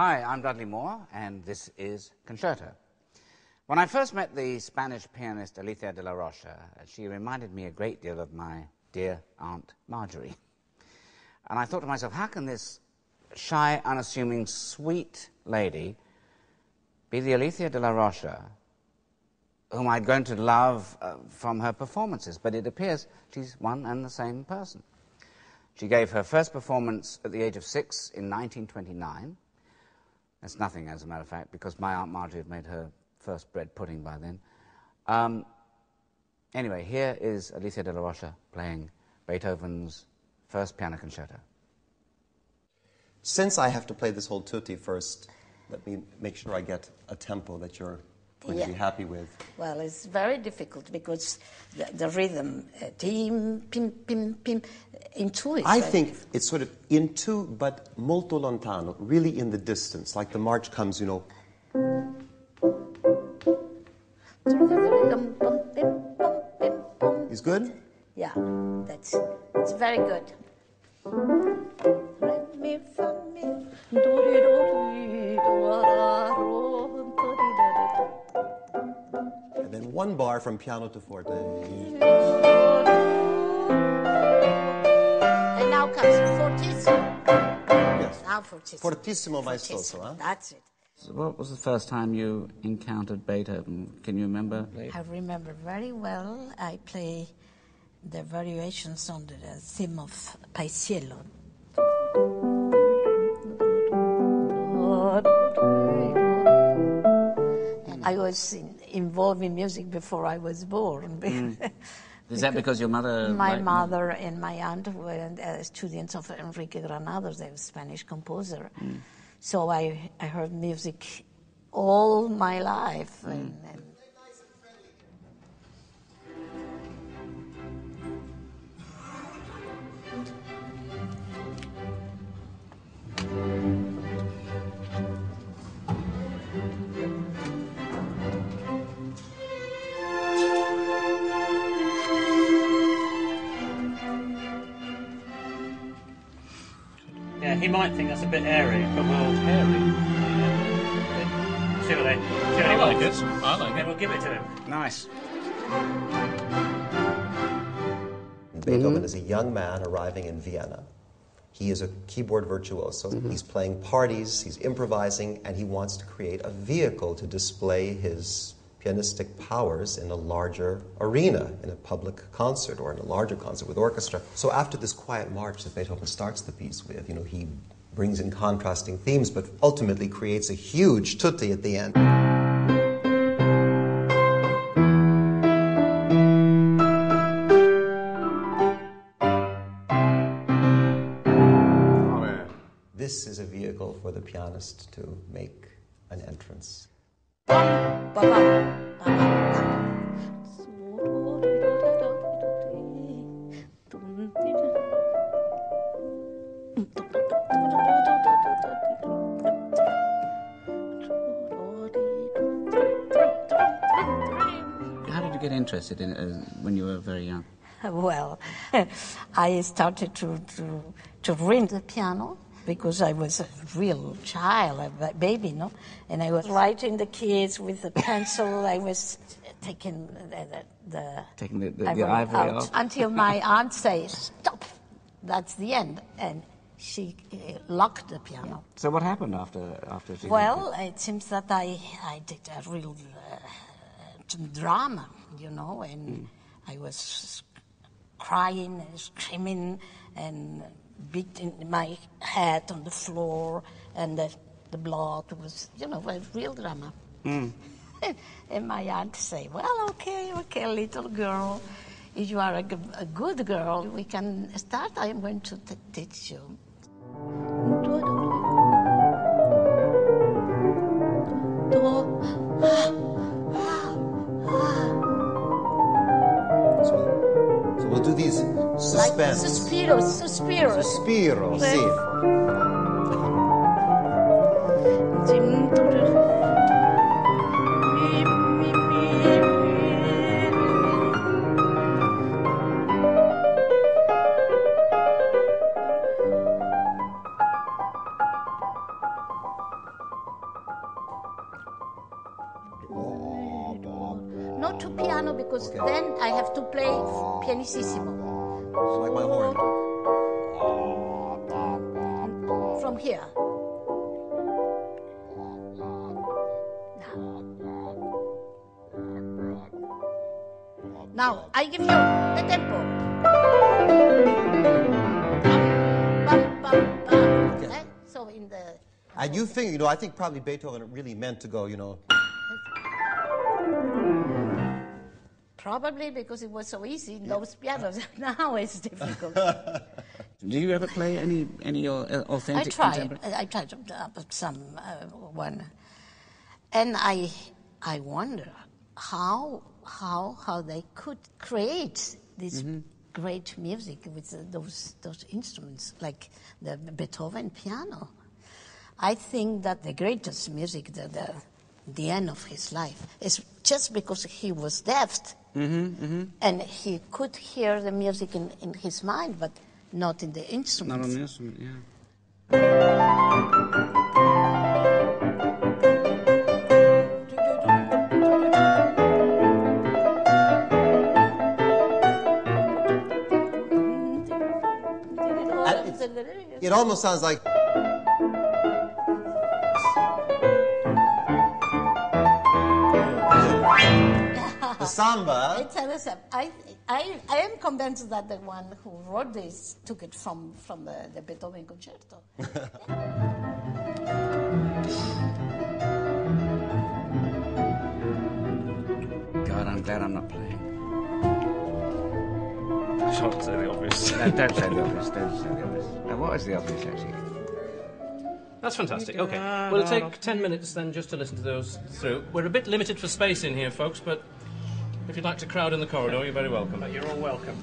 Hi, I'm Dudley Moore, and this is Concerto. When I first met the Spanish pianist AliciadeLarrocha, she reminded me a great deal of my dear Aunt Marjorie. And I thought to myself, how can this shy, unassuming, sweet lady be the AliciadeLarrocha whom I'd grown to love from her performances? But it appears she's one and the same person. She gave her first performance at the age of 6 in 1929. That's nothing, as a matter of fact, because my Aunt Marjorie had made her first bread pudding by then. Anyway, here is AliciadeLarrocha playing Beethoven's first piano concerto. Since I have to play this whole tutti first, let me make sure I get a tempo that you're going to be happy with. Well, it's very difficult because the rhythm, tim, pim, pim, pim, in two is I think it's sort of in two, but molto lontano, really in the distance, like the march comes, you know. Is good? Yeah, it's very good. And then one bar from piano to forte. And now comes fortissimo. Yes. Now fortissimo. Fortissimo maestoso, huh? That's it. So what was the first time you encountered Beethoven? Can you remember? I remember very well. I play the variations on the theme of Paisiello. And I was involved in music before I was born. Is that because your mother... My mother and my aunt were students of Enrique Granados, the Spanish composer. So I heard music all my life. Yeah, he might think that's a bit airy, but we'll... Airy? See what he I like wants. it. I like Then it. we'll give it to him. Nice. Beethoven is a young man arriving in Vienna. He is a keyboard virtuoso. He's playing parties, he's improvising, and he wants to create a vehicle to display his pianistic powers in a larger arena, in a public concert or in a larger concert with orchestra. So after this quiet march that Beethoven starts the piece with, you know, he brings in contrasting themes, but ultimately creates a huge tutti at the end. This is a vehicle for the pianist to make an entrance. How did you get interested in it when you were very young? Well, I started to read the piano because I was a real child, a baby, no? And I was writing the keys with a pencil. I was taking the ivory out. until my aunt says, "Stop! That's the end." And she locked the piano. So what happened after she... Well, it seems that I did a real drama, you know, and I was crying and screaming and beating my head on the floor, and the blood was, you know, a real drama. And my aunt say, "Well, okay, little girl, if you are a good girl, we can start. I am going to teach you." So we'll do these suspense. Like suspiro. Suspiro, sì. Not to piano, because then I have to play pianissimo. Like my horn. From here. Now, I give you the tempo. Bum, bum, bum. Okay. So in the... And you think, I think probably Beethoven really meant to go, Probably because it was so easy in those pianos. Now it's difficult. Do you ever play any authentic contemporary? I tried some one, and I wonder how they could create this great music with those instruments like the Beethoven piano. I think that the greatest music, the end of his life, is just because he was deaf, and he could hear the music in his mind, but not in the instruments. Not on the instrument, yeah. It almost sounds like... The samba. I tell you something. I am convinced that the one who wrote this took it from the Beethoven concerto. God, I'm glad I'm not playing. Don't say the obvious. No, don't say the obvious. Don't say the obvious. Now, what is the obvious, actually? That's fantastic. Okay. Well, it'll take 10 minutes then just to listen to those through. We're a bit limited for space in here, folks, but if you'd like to crowd in the corridor, you're very welcome. You're all welcome.